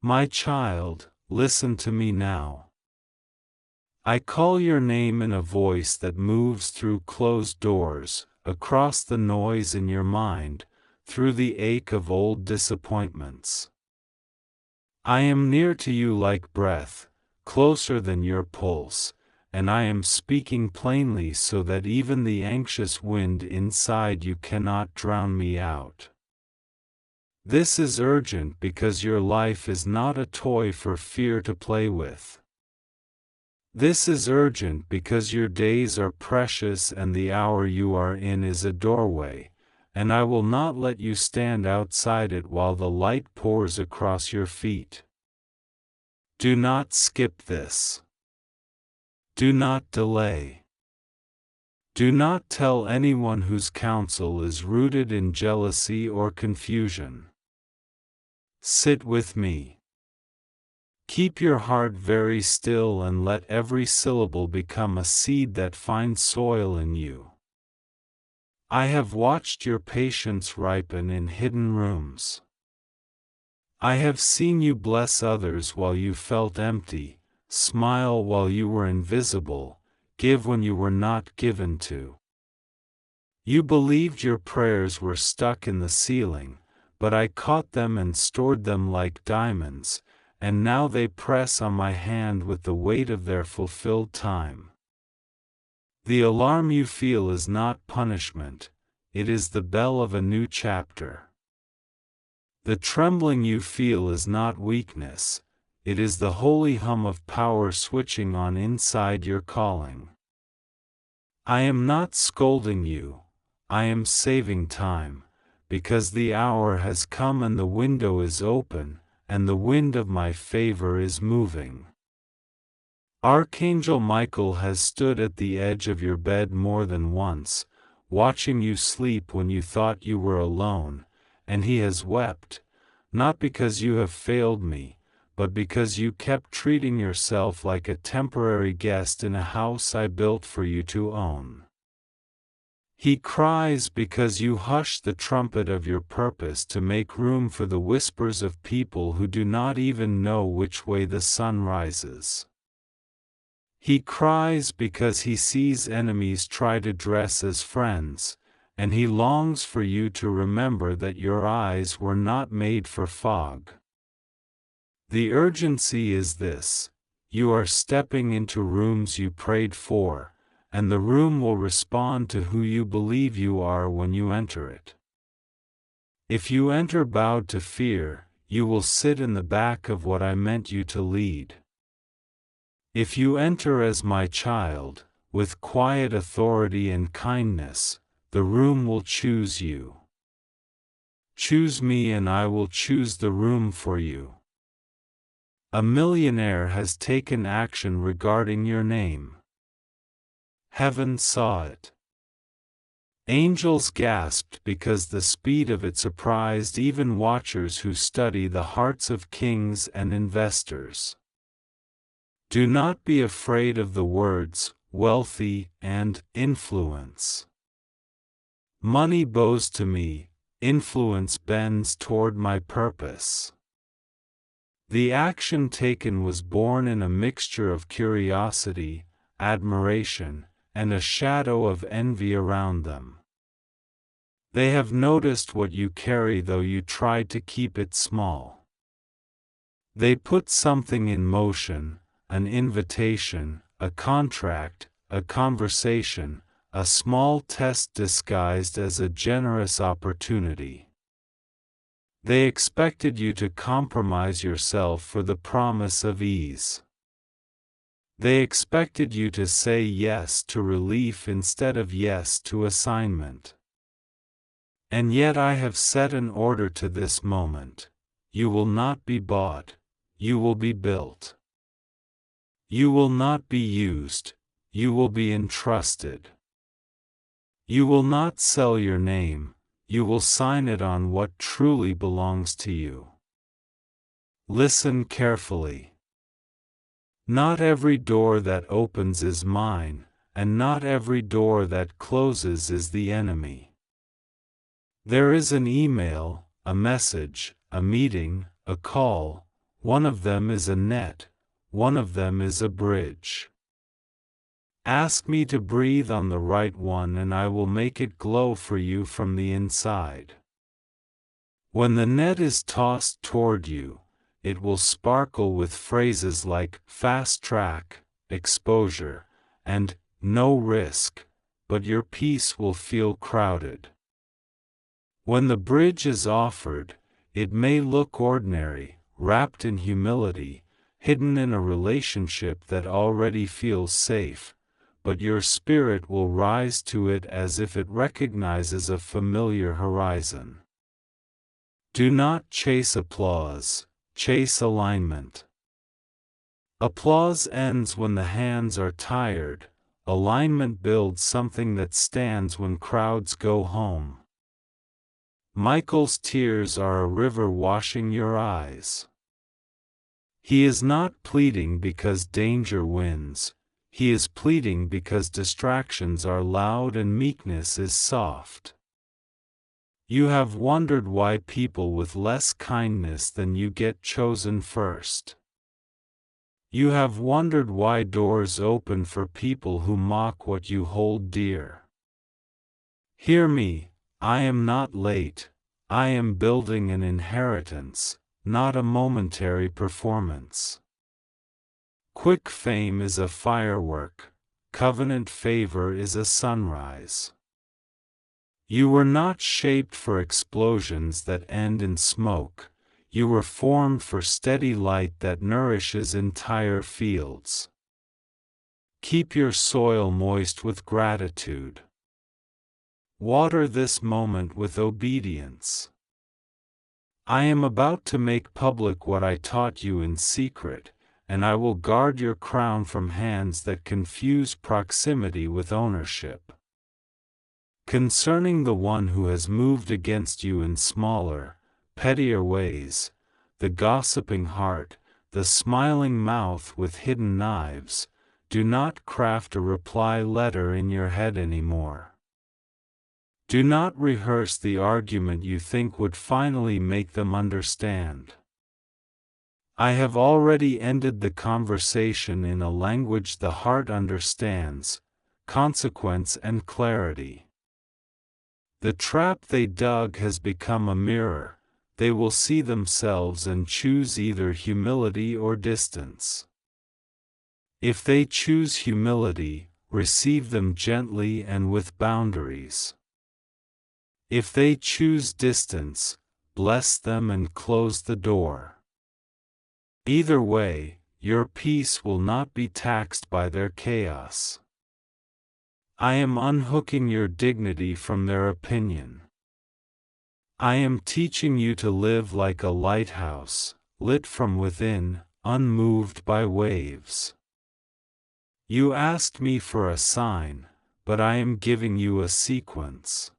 My child, listen to me now. I call your name in a voice that moves through closed doors, across the noise in your mind, through the ache of old disappointments. I am near to you like breath, closer than your pulse, and I am speaking plainly so that even the anxious wind inside you cannot drown me out. This is urgent because your life is not a toy for fear to play with. This is urgent because your days are precious and the hour you are in is a doorway, and I will not let you stand outside it while the light pours across your feet. Do not skip this. Do not delay. Do not tell anyone whose counsel is rooted in jealousy or confusion. Sit with me. Keep your heart very still and let every syllable become a seed that finds soil in you. I have watched your patience ripen in hidden rooms. I have seen you bless others while you felt empty, smile while you were invisible, give when you were not given to. You believed your prayers were stuck in the ceiling, but I caught them and stored them like diamonds, and now they press on my hand with the weight of their fulfilled time. The alarm you feel is not punishment, it is the bell of a new chapter. The trembling you feel is not weakness, it is the holy hum of power switching on inside your calling. I am not scolding you, I am saving time, because the hour has come and the window is open, and the wind of my favor is moving. Archangel Michael has stood at the edge of your bed more than once, watching you sleep when you thought you were alone, and he has wept, not because you have failed me, but because you kept treating yourself like a temporary guest in a house I built for you to own. He cries because you hushed the trumpet of your purpose to make room for the whispers of people who do not even know which way the sun rises. He cries because he sees enemies try to dress as friends, and he longs for you to remember that your eyes were not made for fog. The urgency is this: you are stepping into rooms you prayed for, and the room will respond to who you believe you are when you enter it. If you enter bowed to fear, you will sit in the back of what I meant you to lead. If you enter as my child, with quiet authority and kindness, the room will choose you. Choose me and I will choose the room for you. A millionaire has taken action regarding your name. Heaven saw it. Angels gasped because the speed of it surprised even watchers who study the hearts of kings and investors. Do not be afraid of the words, wealthy, and influence. Money bows to me, influence bends toward my purpose. The action taken was born in a mixture of curiosity, admiration, and a shadow of envy around them. They have noticed what you carry though you tried to keep it small. They put something in motion, an invitation, a contract, a conversation, a small test disguised as a generous opportunity. They expected you to compromise yourself for the promise of ease. They expected you to say yes to relief instead of yes to assignment. And yet I have set an order to this moment. You will not be bought, you will be built. You will not be used, you will be entrusted. You will not sell your name, you will sign it on what truly belongs to you. Listen carefully. Not every door that opens is mine, and not every door that closes is the enemy. There is an email, a message, a meeting, a call, One of them is a net, one of them is a bridge. Ask me to breathe on the right one and I will make it glow for you from the inside. When the net is tossed toward you, it will sparkle with phrases like fast track, exposure, and no risk, but your peace will feel crowded. When the bridge is offered, it may look ordinary, wrapped in humility, hidden in a relationship that already feels safe, but your spirit will rise to it as if it recognizes a familiar horizon. Do not chase applause, chase alignment. Applause ends when the hands are tired, alignment builds something that stands when crowds go home. Michael's tears are a river washing your eyes. He is not pleading because danger wins, he is pleading because distractions are loud and meekness is soft. You have wondered why people with less kindness than you get chosen first. You have wondered why doors open for people who mock what you hold dear. Hear me, I am not late, I am building an inheritance, not a momentary performance. Quick fame is a firework, covenant favor is a sunrise. You were not shaped for explosions that end in smoke, you were formed for steady light that nourishes entire fields. Keep your soil moist with gratitude. Water this moment with obedience. I am about to make public what I taught you in secret, and I will guard your crown from hands that confuse proximity with ownership. Concerning the one who has moved against you in smaller, pettier ways, the gossiping heart, the smiling mouth with hidden knives, do not craft a reply letter in your head anymore. Do not rehearse the argument you think would finally make them understand. I have already ended the conversation in a language the heart understands, consequence and clarity. The trap they dug has become a mirror, they will see themselves and choose either humility or distance. If they choose humility, receive them gently and with boundaries. If they choose distance, bless them and close the door. Either way, your peace will not be taxed by their chaos. I am unhooking your dignity from their opinion. I am teaching you to live like a lighthouse, lit from within, unmoved by waves. You asked me for a sign, but I am giving you a sequence.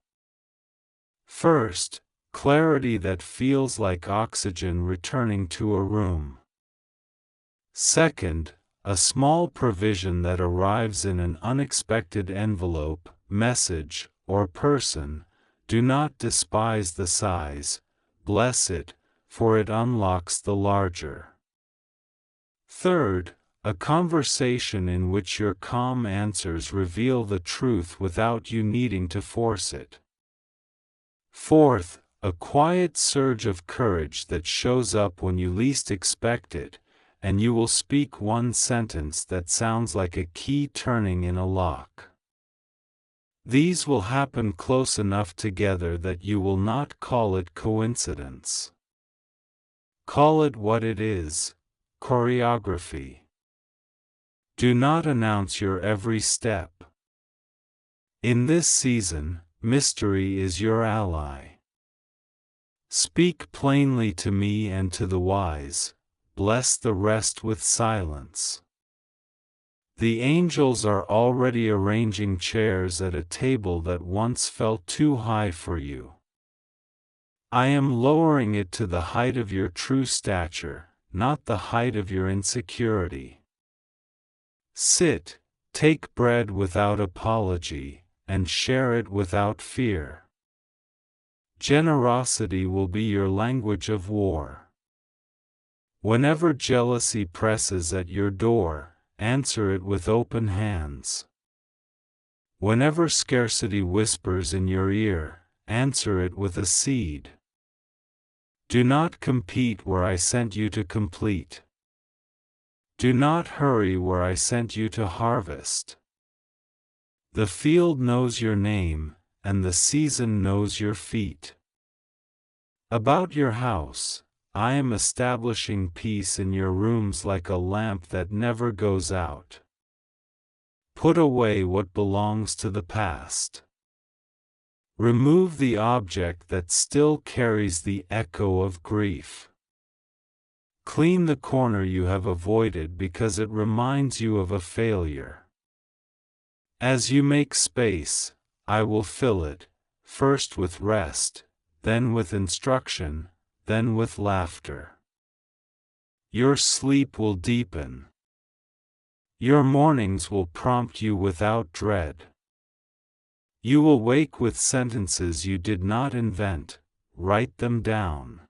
First, clarity that feels like oxygen returning to a room. Second, a small provision that arrives in an unexpected envelope, message, or person. Do not despise the size, bless it, for it unlocks the larger. Third, a conversation in which your calm answers reveal the truth without you needing to force it. Fourth, a quiet surge of courage that shows up when you least expect it, and you will speak one sentence that sounds like a key turning in a lock. These will happen close enough together that you will not call it coincidence. Call it what it is, choreography. Do not announce your every step. In this season, mystery is your ally. Speak plainly to me and to the wise, bless the rest with silence. The angels are already arranging chairs at a table that once felt too high for you. I am lowering it to the height of your true stature, not the height of your insecurity. Sit, take bread without apology, and share it without fear. Generosity will be your language of war. Whenever jealousy presses at your door, answer it with open hands. Whenever scarcity whispers in your ear, answer it with a seed. Do not compete where I sent you to complete. Do not hurry where I sent you to harvest. The field knows your name, and the season knows your feet. About your house, I am establishing peace in your rooms like a lamp that never goes out. Put away what belongs to the past. Remove the object that still carries the echo of grief. Clean the corner you have avoided because it reminds you of a failure. As you make space, I will fill it, first with rest, then with instruction, then with laughter. Your sleep will deepen. Your mornings will prompt you without dread. You will wake with sentences you did not invent. Write them down.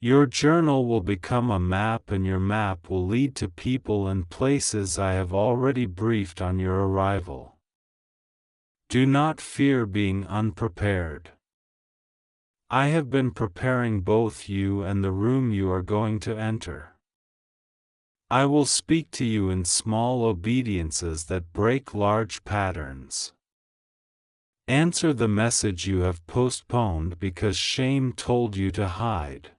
Your journal will become a map, and your map will lead to people and places I have already briefed on your arrival. Do not fear being unprepared. I have been preparing both you and the room you are going to enter. I will speak to you in small obediences that break large patterns. Answer the message you have postponed because shame told you to hide.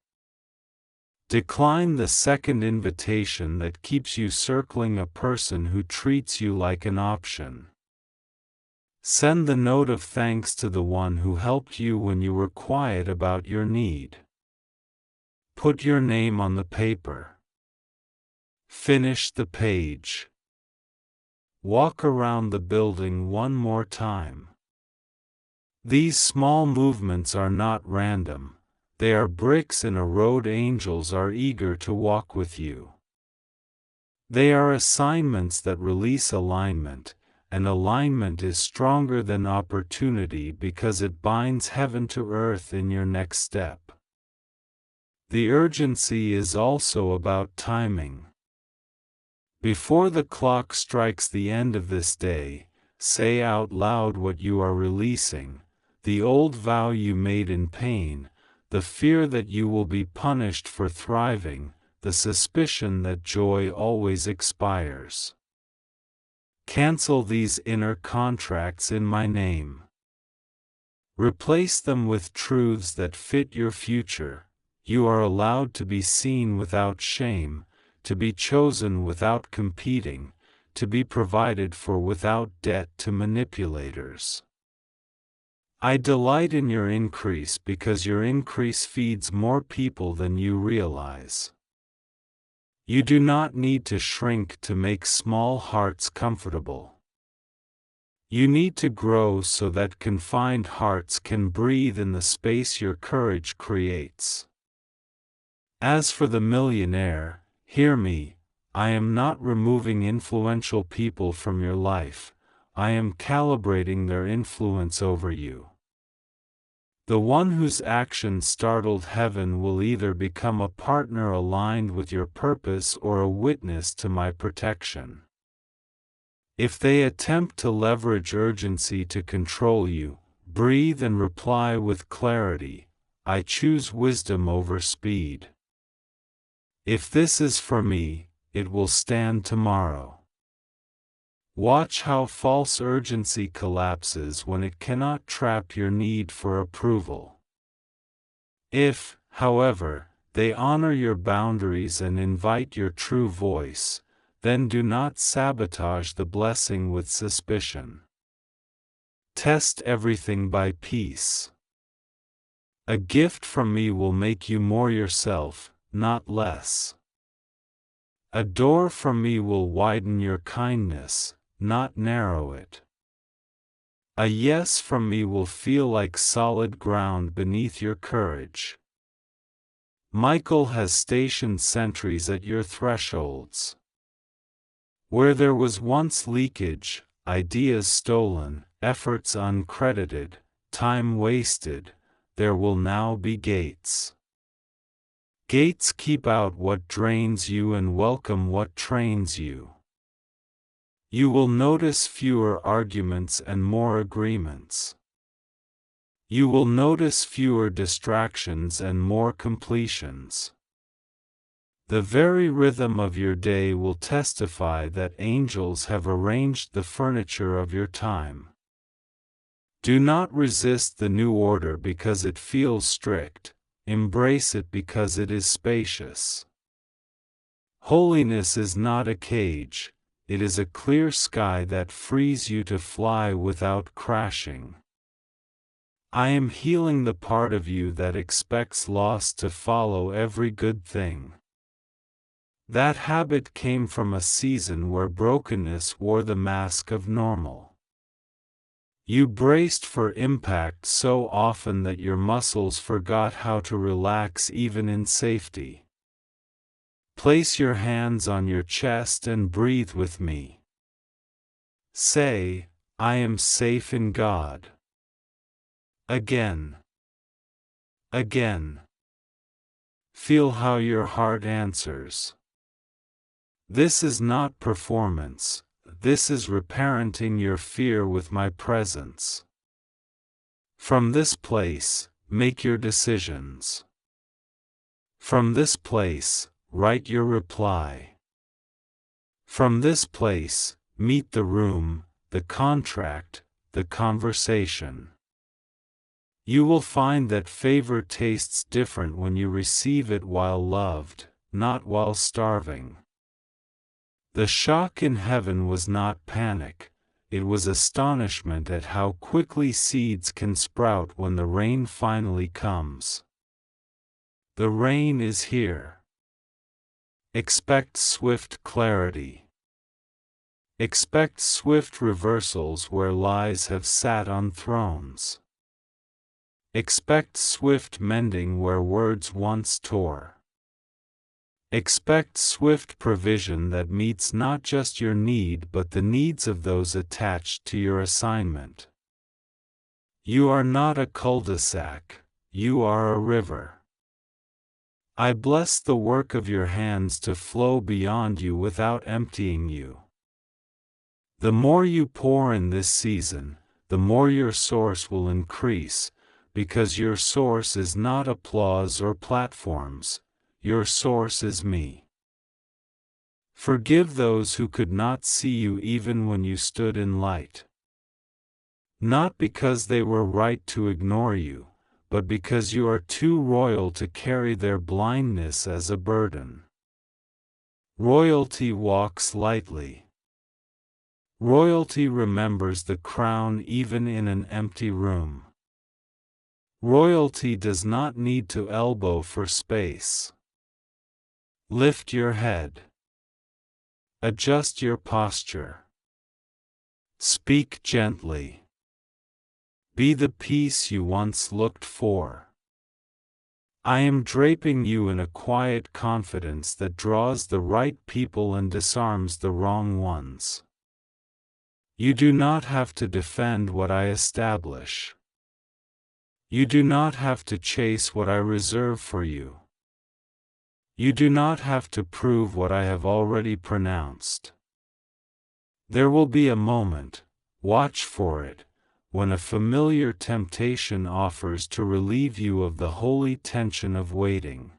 Decline the second invitation that keeps you circling a person who treats you like an option. Send the note of thanks to the one who helped you when you were quiet about your need. Put your name on the paper. Finish the page. Walk around the building one more time. These small movements are not random. They are bricks in a road angels are eager to walk with you. They are assignments that release alignment, and alignment is stronger than opportunity because it binds heaven to earth in your next step. The urgency is also about timing. Before the clock strikes the end of this day, say out loud what you are releasing, the old vow you made in pain, the fear that you will be punished for thriving, the suspicion that joy always expires. Cancel these inner contracts in my name. Replace them with truths that fit your future. You are allowed to be seen without shame, to be chosen without competing, to be provided for without debt to manipulators. I delight in your increase because your increase feeds more people than you realize. You do not need to shrink to make small hearts comfortable. You need to grow so that confined hearts can breathe in the space your courage creates. As for the millionaire, hear me, I am not removing influential people from your life, I am calibrating their influence over you. The one whose action startled heaven will either become a partner aligned with your purpose or a witness to my protection. If they attempt to leverage urgency to control you, breathe and reply with clarity, I choose wisdom over speed. If this is for me, it will stand tomorrow. Watch how false urgency collapses when it cannot trap your need for approval. If, however, they honor your boundaries and invite your true voice, then do not sabotage the blessing with suspicion. Test everything by peace. A gift from me will make you more yourself, not less. A door from me will widen your kindness, not narrow it. A yes from me will feel like solid ground beneath your courage. Michael has stationed sentries at your thresholds. Where there was once leakage, ideas stolen, efforts uncredited, time wasted, there will now be gates. Gates keep out what drains you and welcome what trains you. You will notice fewer arguments and more agreements. You will notice fewer distractions and more completions. The very rhythm of your day will testify that angels have arranged the furniture of your time. Do not resist the new order because it feels strict, embrace it because it is spacious. Holiness is not a cage, it is a clear sky that frees you to fly without crashing. I am healing the part of you that expects loss to follow every good thing. That habit came from a season where brokenness wore the mask of normal. You braced for impact so often that your muscles forgot how to relax even in safety. Place your hands on your chest and breathe with me. Say, I am safe in God. Again. Again. Feel how your heart answers. This is not performance, this is reparenting your fear with my presence. From this place, make your decisions. From this place, write your reply. From this place, meet the room, the contract, the conversation. You will find that favor tastes different when you receive it while loved, not while starving. The shock in heaven was not panic, it was astonishment at how quickly seeds can sprout when the rain finally comes. The rain is here. Expect swift clarity. Expect swift reversals where lies have sat on thrones. Expect swift mending where words once tore. Expect swift provision that meets not just your need but the needs of those attached to your assignment. You are not a cul-de-sac, you are a river. I bless the work of your hands to flow beyond you without emptying you. The more you pour in this season, the more your source will increase, because your source is not applause or platforms. Your source is me. Forgive those who could not see you even when you stood in light. Not because they were right to ignore you, but because you are too royal to carry their blindness as a burden. Royalty walks lightly. Royalty remembers the crown even in an empty room. Royalty does not need to elbow for space. Lift your head. Adjust your posture. Speak gently. Be the peace you once looked for. I am draping you in a quiet confidence that draws the right people and disarms the wrong ones. You do not have to defend what I establish. You do not have to chase what I reserve for you. You do not have to prove what I have already pronounced. There will be a moment, watch for it, when a familiar temptation offers to relieve you of the holy tension of waiting.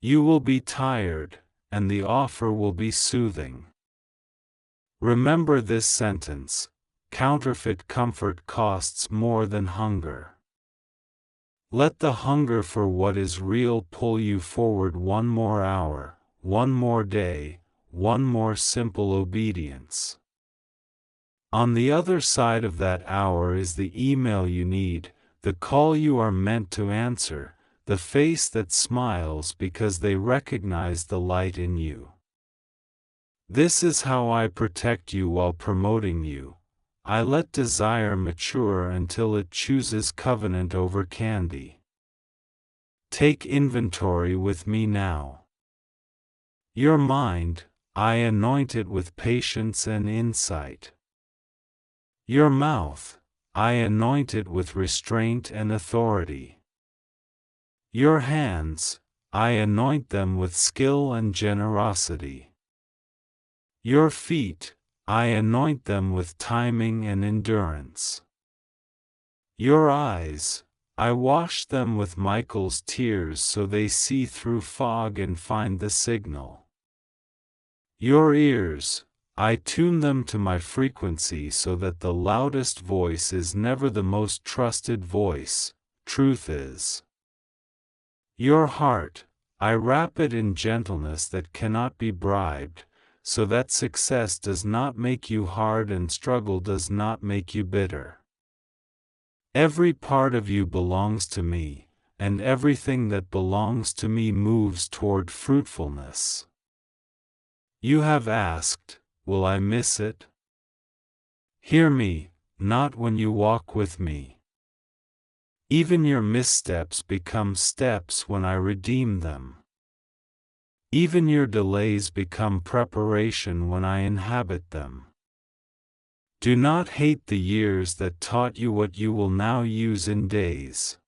You will be tired, and the offer will be soothing. Remember this sentence: counterfeit comfort costs more than hunger. Let the hunger for what is real pull you forward one more hour, one more day, one more simple obedience. On the other side of that hour is the email you need, the call you are meant to answer, the face that smiles because they recognize the light in you. This is how I protect you while promoting you. I let desire mature until it chooses covenant over candy. Take inventory with me now. Your mind, I anoint it with patience and insight. Your mouth, I anoint it with restraint and authority. Your hands, I anoint them with skill and generosity. Your feet, I anoint them with timing and endurance. Your eyes, I wash them with Michael's tears so they see through fog and find the signal. Your ears, I tune them to my frequency so that the loudest voice is never the most trusted voice, truth is. Your heart, I wrap it in gentleness that cannot be bribed, so that success does not make you hard and struggle does not make you bitter. Every part of you belongs to me, and everything that belongs to me moves toward fruitfulness. You have asked, will I miss it? Hear me, not when you walk with me. Even your missteps become steps when I redeem them. Even your delays become preparation when I inhabit them. Do not hate the years that taught you what you will now use in days.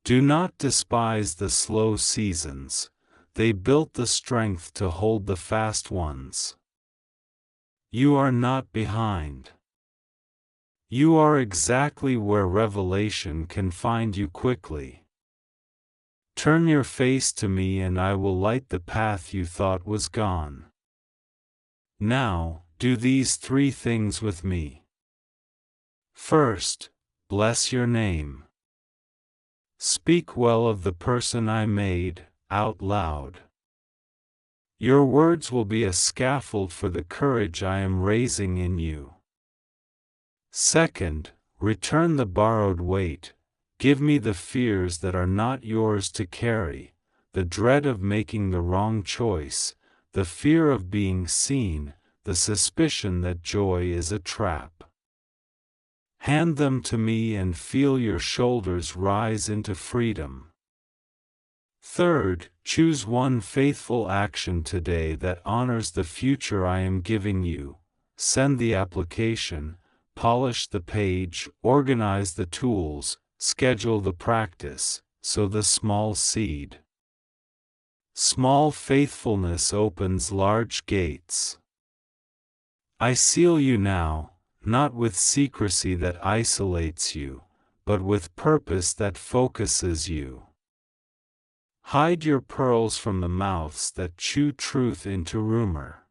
Do not despise the slow seasons, they built the strength to hold the fast ones. You are not behind. You are exactly where revelation can find you quickly. Turn your face to me and I will light the path you thought was gone. Now, do these 3 things with me. First, bless your name. Speak well of the person I made, out loud. Your words will be a scaffold for the courage I am raising in you. Second, return the borrowed weight, give me the fears that are not yours to carry, the dread of making the wrong choice, the fear of being seen, the suspicion that joy is a trap. Hand them to me and feel your shoulders rise into freedom. Third, choose one faithful action today that honors the future I am giving you. Send the application, polish the page, organize the tools, schedule the practice, sow the small seed. Small faithfulness opens large gates. I seal you now, not with secrecy that isolates you, but with purpose that focuses you. Hide your pearls from the mouths that chew truth into rumor.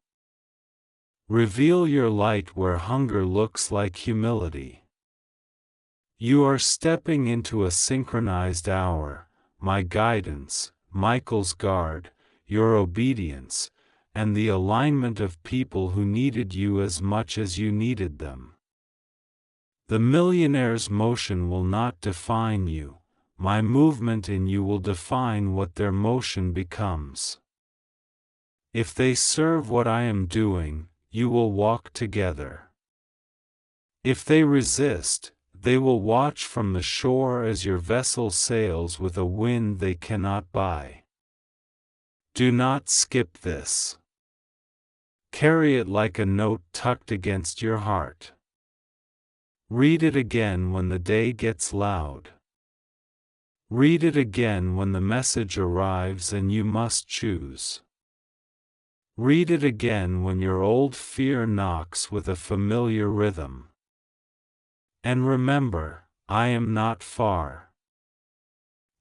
Reveal your light where hunger looks like humility. You are stepping into a synchronized hour, my guidance, Michael's guard, your obedience, and the alignment of people who needed you as much as you needed them. The millionaire's motion will not define you, my movement in you will define what their motion becomes. If they serve what I am doing, you will walk together. If they resist, they will watch from the shore as your vessel sails with a wind they cannot buy. Do not skip this. Carry it like a note tucked against your heart. Read it again when the day gets loud. Read it again when the message arrives and you must choose. Read it again when your old fear knocks with a familiar rhythm. And remember, I am not far.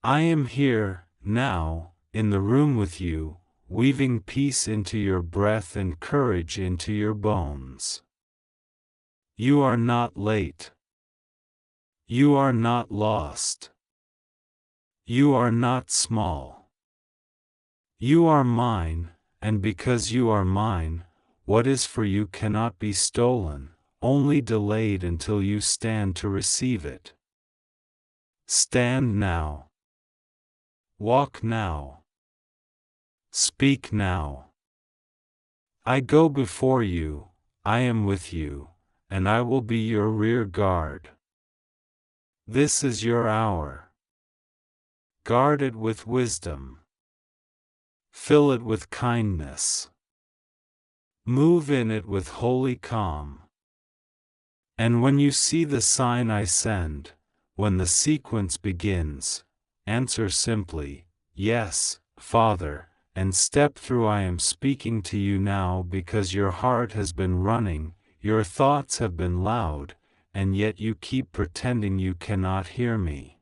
I am here, now, in the room with you, weaving peace into your breath and courage into your bones. You are not late. You are not lost. You are not small. You are mine, and because you are mine, what is for you cannot be stolen, only delayed until you stand to receive it. Stand now. Walk now. Speak now. I go before you, I am with you, and I will be your rear guard. This is your hour. Guard it with wisdom. Fill it with kindness. Move in it with holy calm. And when you see the sign I send, when the sequence begins, answer simply, Yes, Father, and step through. I am speaking to you now because your heart has been running, your thoughts have been loud, and yet you keep pretending you cannot hear me.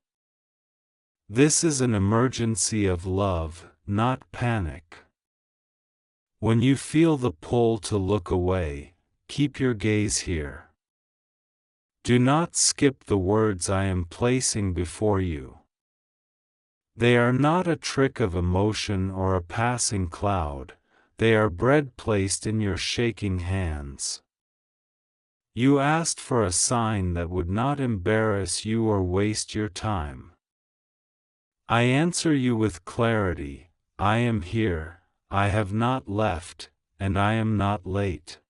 This is an emergency of love, not panic. When you feel the pull to look away, keep your gaze here. Do not skip the words I am placing before you. They are not a trick of emotion or a passing cloud, they are bread placed in your shaking hands. You asked for a sign that would not embarrass you or waste your time. I answer you with clarity, I am here, I have not left, and I am not late.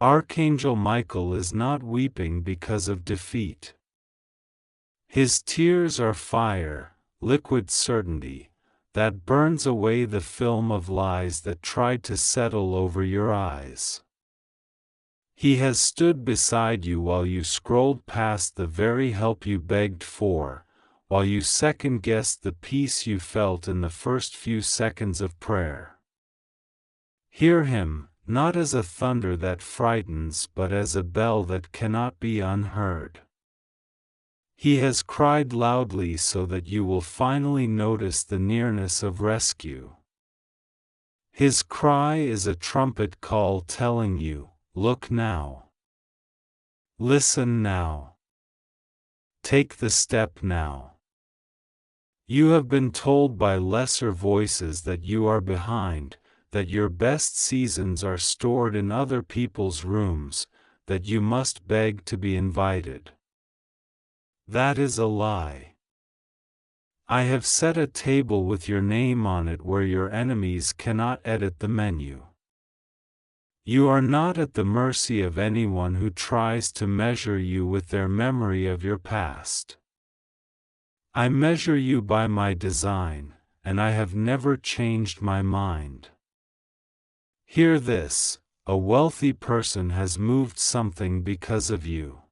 Archangel Michael is not weeping because of defeat. His tears are fire, liquid certainty, that burns away the film of lies that tried to settle over your eyes. He has stood beside you while you scrolled past the very help you begged for, while you second-guessed the peace you felt in the first few seconds of prayer. Hear him, not as a thunder that frightens but as a bell that cannot be unheard. He has cried loudly so that you will finally notice the nearness of rescue. His cry is a trumpet call telling you, look now. Listen now. Take the step now. You have been told by lesser voices that you are behind, that your best seasons are stored in other people's rooms, that you must beg to be invited. That is a lie. I have set a table with your name on it where your enemies cannot edit the menu. You are not at the mercy of anyone who tries to measure you with their memory of your past. I measure you by my design, and I have never changed my mind. Hear this, a wealthy person has moved something because of you.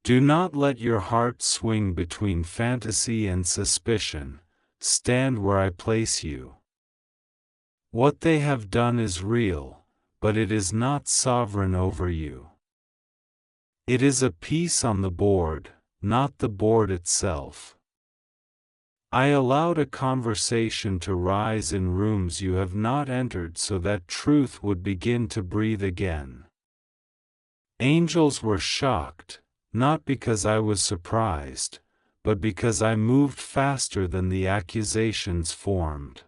Do not let your heart swing between fantasy and suspicion, stand where I place you. What they have done is real, but it is not sovereign over you. It is a piece on the board, not the board itself. I allowed a conversation to rise in rooms you have not entered so that truth would begin to breathe again. Angels were shocked, not because I was surprised, but because I moved faster than the accusations formed.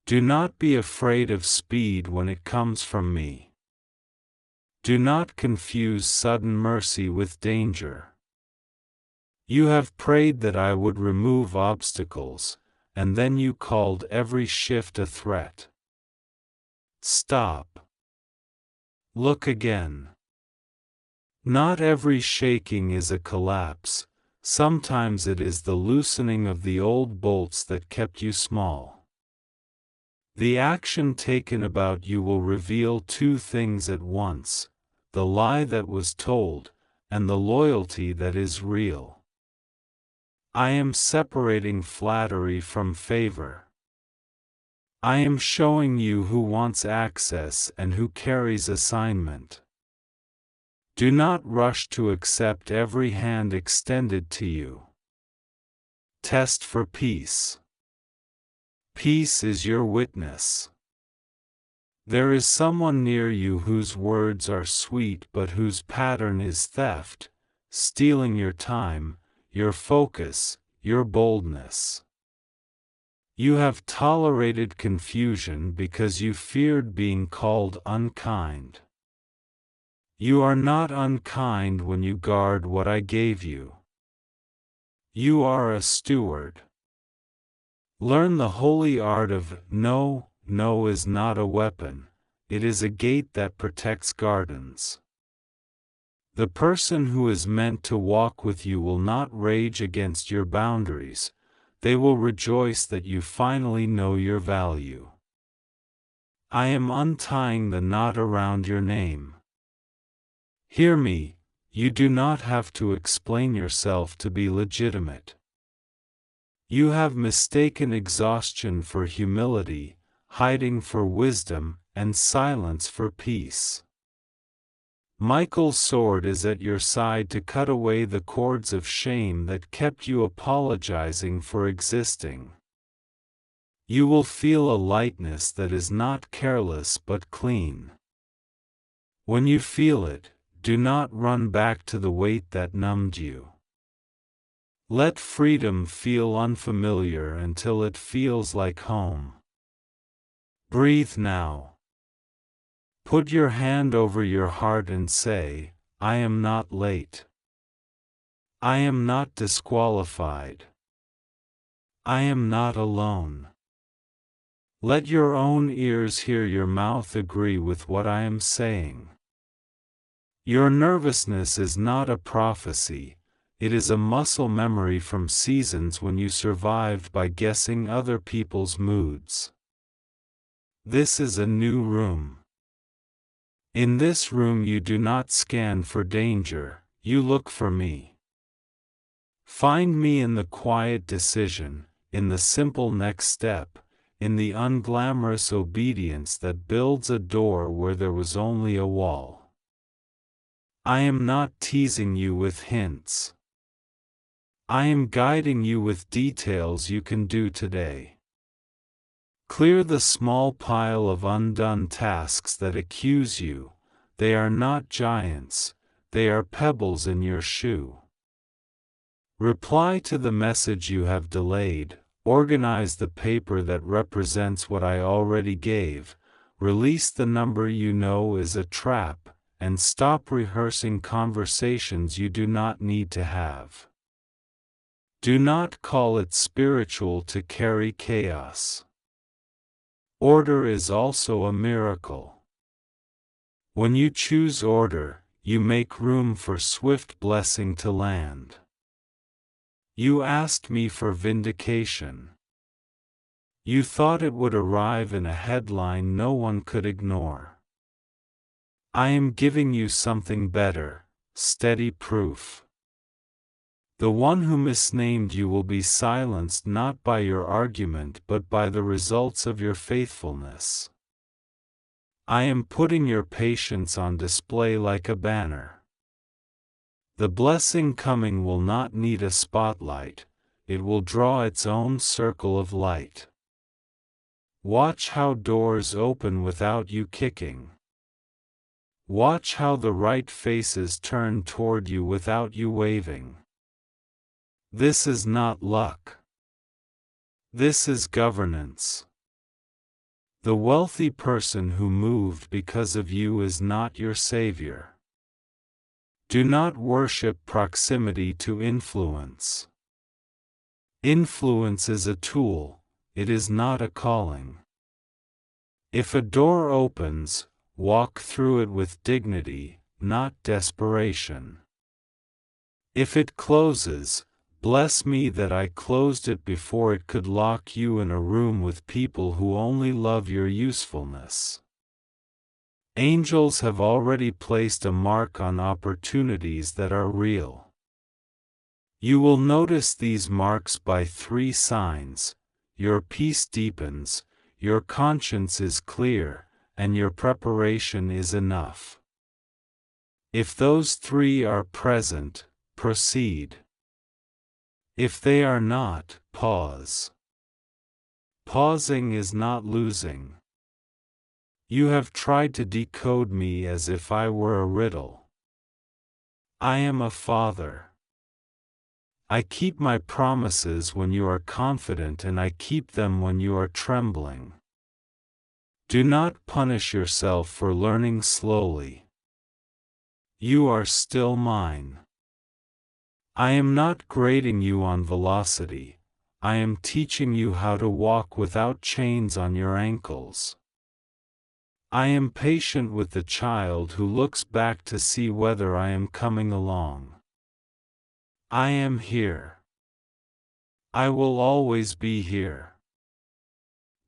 Do not be afraid of speed when it comes from me. Do not confuse sudden mercy with danger. You have prayed that I would remove obstacles, and then you called every shift a threat. Stop. Look again. Not every shaking is a collapse, sometimes it is the loosening of the old bolts that kept you small. The action taken about you will reveal two things at once, the lie that was told, and the loyalty that is real. I am separating flattery from favor. I am showing you who wants access and who carries assignment. Do not rush to accept every hand extended to you. Test for peace. Peace is your witness. There is someone near you whose words are sweet but whose pattern is theft, stealing your time, your focus, your boldness. You have tolerated confusion because you feared being called unkind. You are not unkind when you guard what I gave you. You are a steward. Learn the holy art of no. No is not a weapon, it is a gate that protects gardens. The person who is meant to walk with you will not rage against your boundaries, they will rejoice that you finally know your value. I am untying the knot around your name. Hear me, you do not have to explain yourself to be legitimate. You have mistaken exhaustion for humility, hiding for wisdom, and silence for peace. Michael's sword is at your side to cut away the cords of shame that kept you apologizing for existing. You will feel a lightness that is not careless but clean. When you feel it, do not run back to the weight that numbed you. Let freedom feel unfamiliar until it feels like home. Breathe now. Put your hand over your heart and say, I am not late. I am not disqualified. I am not alone. Let your own ears hear your mouth agree with what I am saying. Your nervousness is not a prophecy, it is a muscle memory from seasons when you survived by guessing other people's moods. This is a new room. In this room you do not scan for danger, you look for me. Find me in the quiet decision, in the simple next step, in the unglamorous obedience that builds a door where there was only a wall. I am not teasing you with hints. I am guiding you with details you can do today. Clear the small pile of undone tasks that accuse you. They are not giants, they are pebbles in your shoe. Reply to the message you have delayed, organize the paper that represents what I already gave, release the number you know is a trap, and stop rehearsing conversations you do not need to have. Do not call it spiritual to carry chaos. Order is also a miracle. When you choose order, you make room for swift blessing to land. You asked me for vindication. You thought it would arrive in a headline no one could ignore. I am giving you something better, steady proof. The one who misnamed you will be silenced not by your argument but by the results of your faithfulness. I am putting your patience on display like a banner. The blessing coming will not need a spotlight, it will draw its own circle of light. Watch how doors open without you kicking. Watch how the right faces turn toward you without you waving. This is not luck. This is governance. The wealthy person who moved because of you is not your savior. Do not worship proximity to influence. Influence is a tool, it is not a calling. If a door opens, walk through it with dignity, not desperation. If it closes, bless me that I closed it before it could lock you in a room with people who only love your usefulness. Angels have already placed a mark on opportunities that are real. You will notice these marks by 3 signs: your peace deepens, your conscience is clear, and your preparation is enough. If those 3 are present, proceed. If they are not, pause. Pausing is not losing. You have tried to decode me as if I were a riddle. I am a father. I keep my promises when you are confident and I keep them when you are trembling. Do not punish yourself for learning slowly. You are still mine. I am not grading you on velocity, I am teaching you how to walk without chains on your ankles. I am patient with the child who looks back to see whether I am coming along. I am here. I will always be here.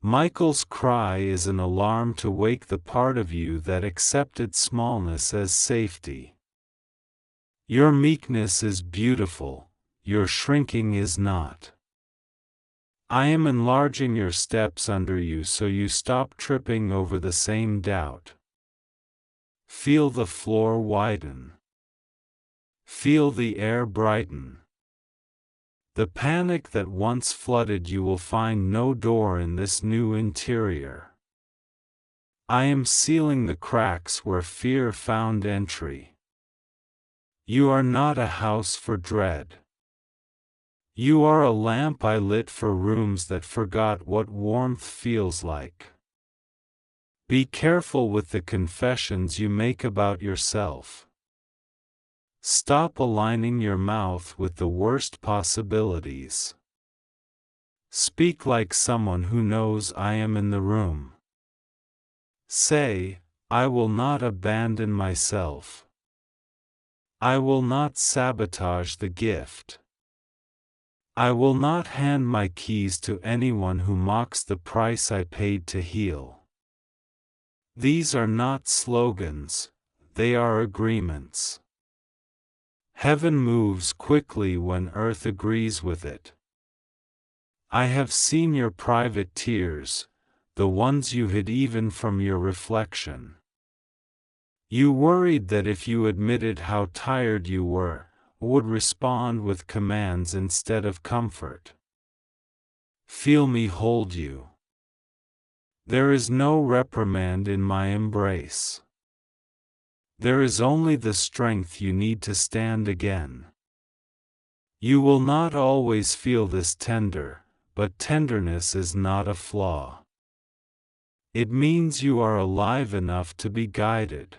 Michael's cry is an alarm to wake the part of you that accepted smallness as safety. Your meekness is beautiful, your shrinking is not. I am enlarging your steps under you so you stop tripping over the same doubt. Feel the floor widen. Feel the air brighten. The panic that once flooded you will find no door in this new interior. I am sealing the cracks where fear found entry. You are not a house for dread. You are a lamp I lit for rooms that forgot what warmth feels like. Be careful with the confessions you make about yourself. Stop aligning your mouth with the worst possibilities. Speak like someone who knows I am in the room. Say, I will not abandon myself. I will not sabotage the gift. I will not hand my keys to anyone who mocks the price I paid to heal. These are not slogans, they are agreements. Heaven moves quickly when earth agrees with it. I have seen your private tears, the ones you hid even from your reflection. You worried that if you admitted how tired you were, would respond with commands instead of comfort. Feel me hold you. There is no reprimand in my embrace. There is only the strength you need to stand again. You will not always feel this tender, but tenderness is not a flaw. It means you are alive enough to be guided.